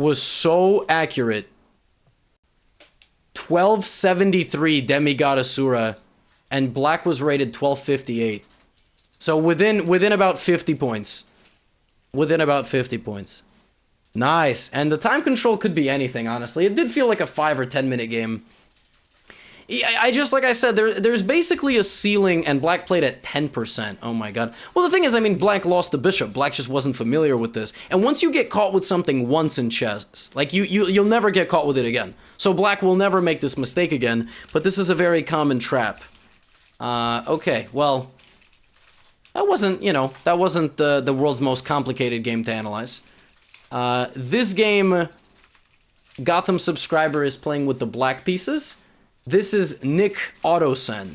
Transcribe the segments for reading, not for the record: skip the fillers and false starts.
was so accurate. 1273 Demigod Asura, and black was rated 1258. So within about 50 points. Within about 50 points. Nice. And the time control could be anything, honestly. It did feel like a 5 or 10 minute game. I just, like I said, there's basically a ceiling, and black played at 10%. Oh my god. Well, the thing is, I mean, black lost the bishop. Black just wasn't familiar with this. And once you get caught with something once in chess, like, you'll never get caught with it again. So black will never make this mistake again, but this is a very common trap. Okay, well, that wasn't, you know, that wasn't the world's most complicated game to analyze. This game, Gotham subscriber is playing with the black pieces. This is Nick Autosen.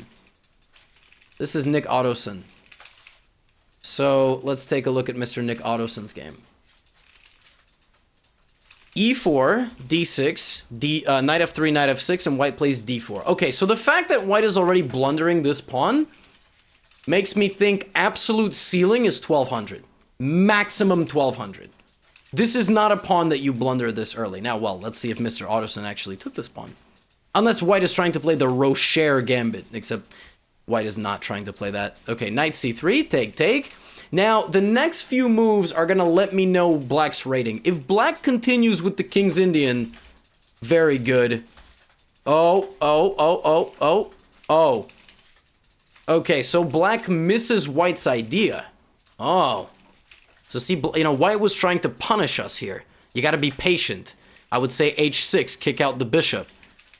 This is Nick Autosen. So let's take a look at Mr. Nick Autosen's game. E4, D6, knight f3, knight f6, and white plays d4. Okay, so the fact that white is already blundering this pawn makes me think absolute ceiling is 1200. Maximum 1200. This is not a pawn that you blunder this early. Now, well, let's see if Mr. Autosen actually took this pawn. Unless white is trying to play the Rocher gambit, except white is not trying to play that. Okay, knight c3, take. Now, the next few moves are going to let me know black's rating. If black continues with the King's Indian, very good. Oh. Okay, so black misses white's idea. Oh. So see, you know, white was trying to punish us here. You got to be patient. I would say h6, kick out the bishop.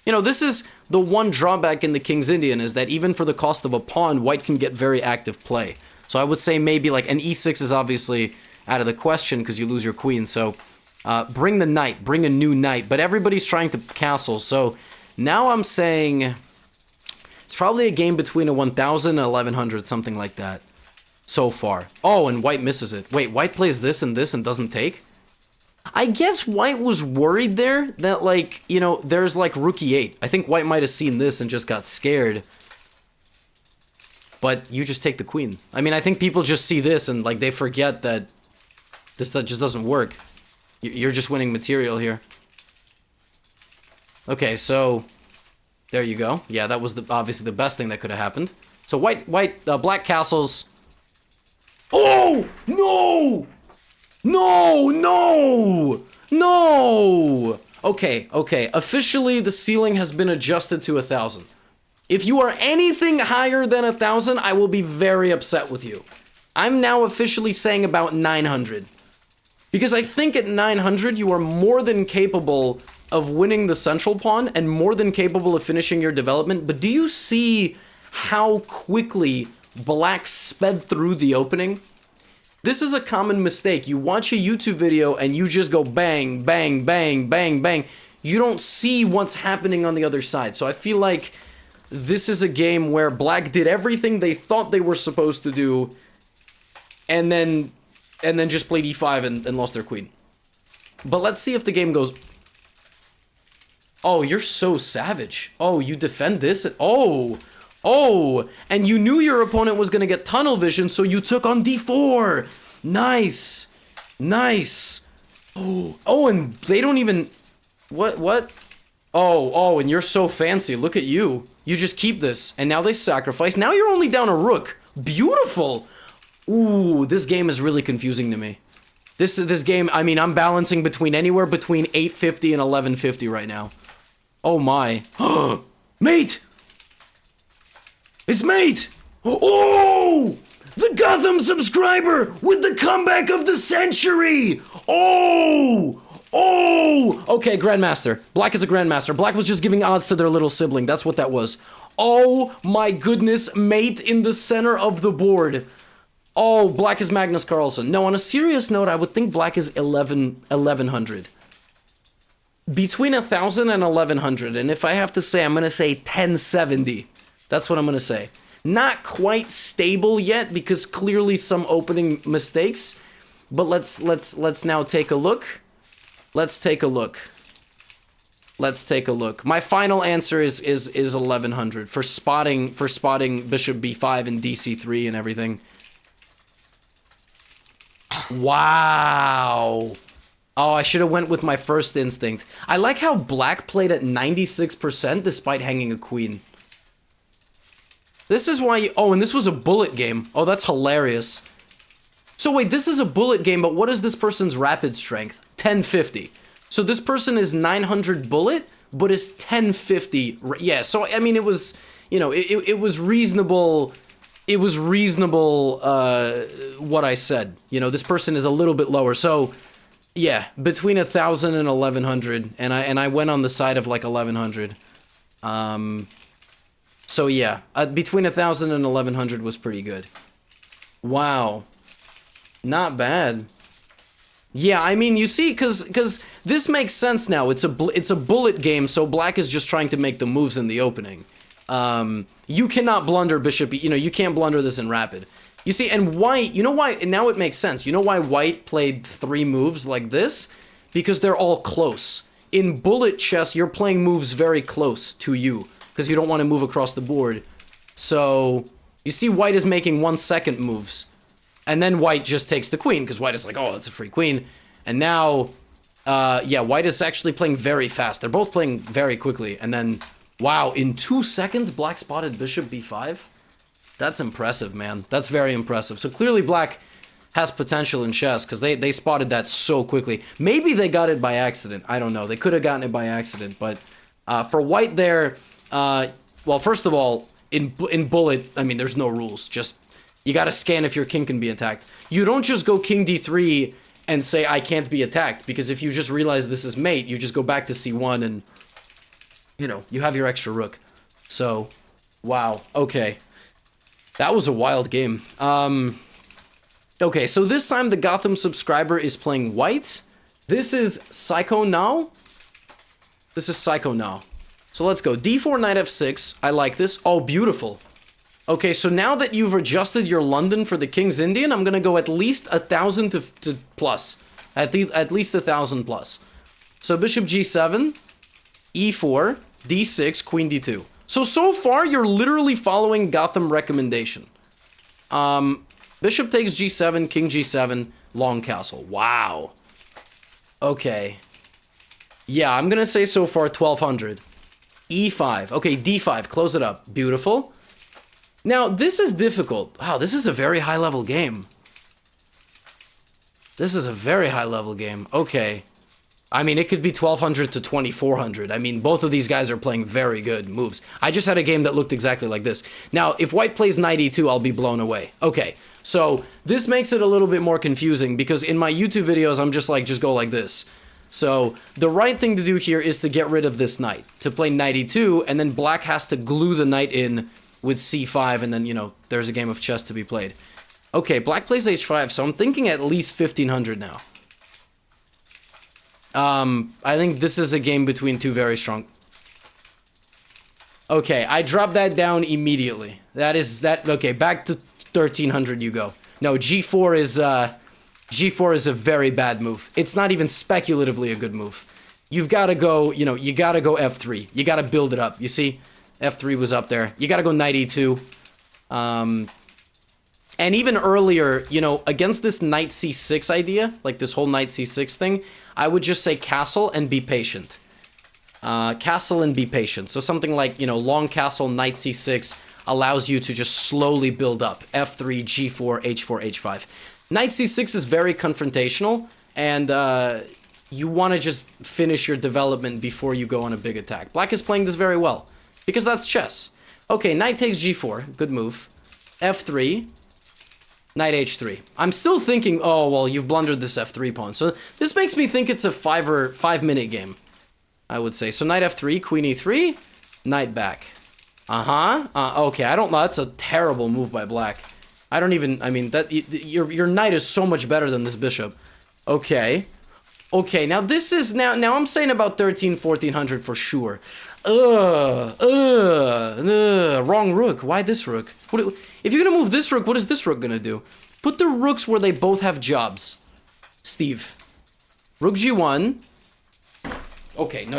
You know, this is the one drawback in the King's Indian, is that even for the cost of a pawn, white can get very active play. So I would say maybe like an e6 is obviously out of the question because you lose your queen. So bring the knight, bring a new knight. But everybody's trying to castle. So now I'm saying it's probably a game between a 1000 and 1100, something like that so far. Oh, and white misses it. Wait, white plays this and doesn't take? I guess white was worried there that, like, you know, there's like rook e8. I think white might have seen this and just got scared. But you just take the queen. I mean, I think people just see this and, like, they forget that this just doesn't work. You're just winning material here. Okay, so there you go. Yeah, that was obviously the best thing that could have happened. So black castles. Oh, no! No! Okay. Officially, the ceiling has been adjusted to 1000. If you are anything higher than 1000, I will be very upset with you. I'm now officially saying about 900. Because I think at 900, you are more than capable of winning the central pawn and more than capable of finishing your development. But do you see how quickly black sped through the opening? This is a common mistake. You watch a YouTube video and you just go bang, bang, bang, bang, bang. You don't see what's happening on the other side. So I feel like this is a game where black did everything they thought they were supposed to do and then just played e5 and lost their queen. But let's see if the game goes... Oh, you're so savage. Oh, you defend this? Oh, and you knew your opponent was going to get tunnel vision, so you took on d4. Nice. Oh, and they don't even... What? Oh, and you're so fancy. Look at you. You just keep this. And now they sacrifice. Now you're only down a rook. Beautiful. Ooh, this game is really confusing to me. This game, I mean, I'm balancing between anywhere between 850 and 1150 right now. Oh, my. Mate! It's mate! Oh! The Gotham subscriber with the comeback of the century! Oh! Okay, Grandmaster. Black is a Grandmaster. Black was just giving odds to their little sibling. That's what that was. Oh my goodness, mate in the center of the board. Oh, black is Magnus Carlsen. No, on a serious note, I would think black is 1100. Between 1000 and 1100. And if I have to say, I'm going to say 1070. That's what I'm going to say. Not quite stable yet because clearly some opening mistakes. But let's now take a look. Let's take a look. My final answer is 1100 for spotting bishop b5 and dc3 and everything. Wow. Oh, I should have went with my first instinct. I like how black played at 96% despite hanging a queen. This is why you... Oh, and this was a bullet game. Oh, that's hilarious. So wait, this is a bullet game, but what is this person's rapid strength? 1050. So this person is 900 bullet, but is 1050. Yeah, so I mean, it was, you know, it was reasonable. It was reasonable, what I said. You know, this person is a little bit lower. So, yeah, between 1,000 and 1,100, and I went on the side of like 1,100. So yeah, between 1,000 and 1,100 was pretty good. Wow. Not bad. Yeah, I mean, you see, because this makes sense now. It's a bullet game, so black is just trying to make the moves in the opening. You cannot blunder bishop. You know, you can't blunder this in rapid. You see, and white, you know why? Now it makes sense. You know why white played 3 moves like this? Because they're all close. In bullet chess, you're playing moves very close to you, because you don't want to move across the board. So, you see white is making 1-second moves. And then white just takes the queen, because white is like, oh, that's a free queen. And now, yeah, white is actually playing very fast. They're both playing very quickly. And then, wow, in 2 seconds, black spotted bishop b5? That's impressive, man. That's very impressive. So clearly black has potential in chess, because they spotted that so quickly. Maybe they got it by accident. I don't know. They could have gotten it by accident. But for white there, well, first of all, in bullet, I mean, there's no rules. Just... You gotta scan if your king can be attacked. You don't just go king d3 and say, I can't be attacked, because if you just realize this is mate, you just go back to c1 and, you know, you have your extra rook. So, wow, okay. That was a wild game. Okay, so this time the Gotham subscriber is playing white. This is Psycho Now. This is Psycho Now. So let's go. d4, knight f6. I like this. Oh, beautiful. Okay, so now that you've adjusted your London for the King's Indian, I'm going to go at least 1,000 to plus. At least 1,000 plus. So bishop g7, e4, d6, queen d2. So far, you're literally following Gotham recommendation. Bishop takes g7, king g7, long castle. Wow. Okay. Yeah, I'm going to say so far 1,200. e5. Okay, d5. Close it up. Beautiful. Now, this is difficult. Wow, this is a very high-level game. This is a very high-level game. Okay. I mean, it could be 1,200 to 2,400. I mean, both of these guys are playing very good moves. I just had a game that looked exactly like this. Now, if white plays knight e2, I'll be blown away. Okay, so this makes it a little bit more confusing, because in my YouTube videos, I'm just like, just go like this. So, the right thing to do here is to get rid of this knight. To play knight e2, and then black has to glue the knight in with c5, and then, you know, there's a game of chess to be played. Okay, black plays h5, so I'm thinking at least 1,500 now. I think this is a game between two very strong... Okay, I dropped that down immediately. Okay, back to 1,300 you go. No, g4 is a very bad move. It's not even speculatively a good move. You've got to go, you know, you got to go f3. You got to build it up, you see? f3 was up there. You got to go knight e2. And even earlier, you know, against this knight c6 idea, like this whole knight c6 thing, I would just say castle and be patient. Castle and be patient. So something like, you know, long castle, knight c6 allows you to just slowly build up. f3, g4, h4, h5. Knight c6 is very confrontational, and you want to just finish your development before you go on a big attack. Black is playing this very well, because that's chess. Okay, knight takes g4, good move. f3, knight h3. I'm still thinking, oh, well, you've blundered this f3 pawn. So this makes me think it's a 5-minute game, I would say. So knight f3, queen e3, knight back. Okay, I don't know. That's a terrible move by black. I don't even, I mean, that your knight is so much better than this bishop. Okay. Okay, now this is, now I'm saying about 1,400 for sure. Wrong rook. Why this rook? If you're gonna move this rook, what is this rook gonna do? Put the rooks where they both have jobs. Steve. Rook g1. Okay, no.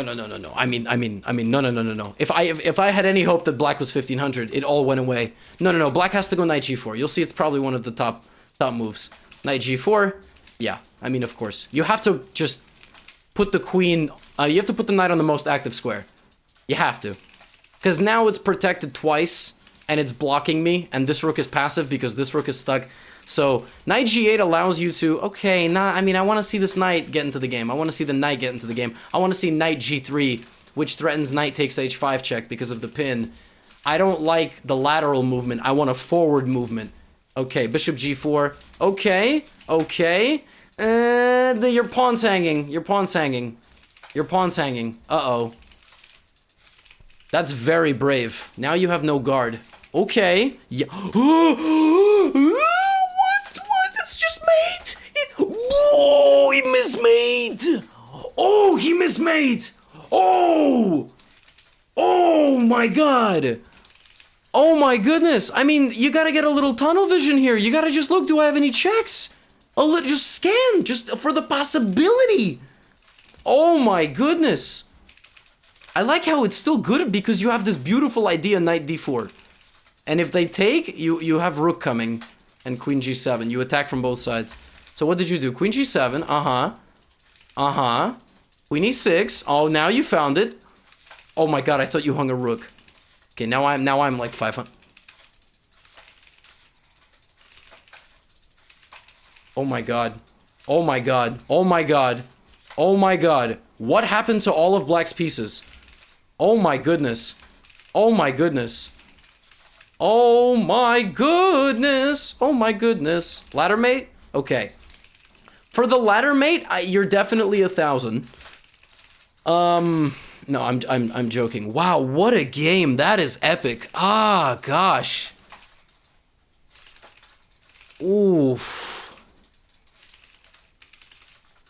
I mean, no. If I had any hope that black was 1,500, it all went away. No. Black has to go knight g4. You'll see it's probably one of the top moves. Knight g4. Yeah, I mean, of course. You have to just put the queen... you have to put the knight on the most active square. You have to. Because now it's protected twice, and it's blocking me, and this rook is passive because this rook is stuck. So, knight g8 allows you to... Okay, I mean, I want to see this knight get into the game. I want to see the knight get into the game. I want to see knight g3, which threatens knight takes h5 check because of the pin. I don't like the lateral movement. I want a forward movement. Okay, bishop g4. Okay, okay. Your pawn's hanging. Your pawn's hanging. Your pawn's hanging. Uh-oh. That's very brave. Now you have no guard. Okay. Yeah. What? It's just mate. Oh, he mismade. Oh, he mismade. Oh. Oh my god. Oh my goodness. I mean, you gotta get a little tunnel vision here. You gotta just look, do I have any checks? Just scan, just for the possibility. Oh my goodness. I like how it's still good because you have this beautiful idea, knight d4. And if they take, you have rook coming. And queen g7. You attack from both sides. So what did you do? Queen g7. Uh-huh. Uh-huh. Queen e6. Oh, now you found it. Oh my god, I thought you hung a rook. Okay, now I'm like 500. Oh my god. Oh my god. Oh my god. Oh my god. What happened to all of black's pieces? Oh my goodness. Oh my goodness. Oh my goodness. Oh my goodness. Ladder mate? Okay. For the ladder mate, you're definitely 1,000. No, I'm joking. Wow, what a game. That is epic. Ah, gosh. Oof.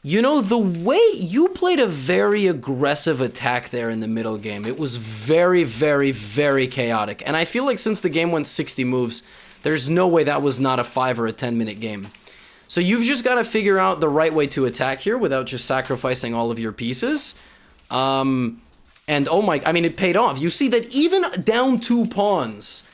You know, the way you played a very aggressive attack there in the middle game, it was very, very, very chaotic. And I feel like since the game went 60 moves, there's no way that was not a 5 or a 10-minute game. So you've just got to figure out the right way to attack here without just sacrificing all of your pieces. And oh my, I mean, it paid off. You see that even down 2 pawns,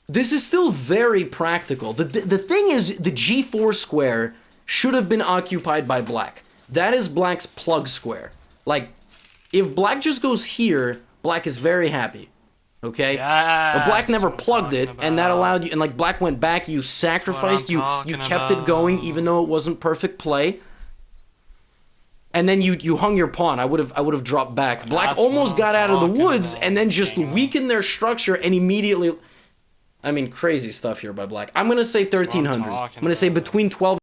this is still very practical. The thing is, the g4 square should have been occupied by black. That is black's plug square. Like, if black just goes here, black is very happy. Okay? Yes, But black never plugged it, and that allowed you, and like black went back, you sacrificed, you kept it going even though it wasn't perfect play. And then you hung your pawn. I would have dropped back. Black almost got out of the woods and then just weakened their structure and immediately... I mean, crazy stuff here by black. I'm going to say 1,300. I'm going to say between 12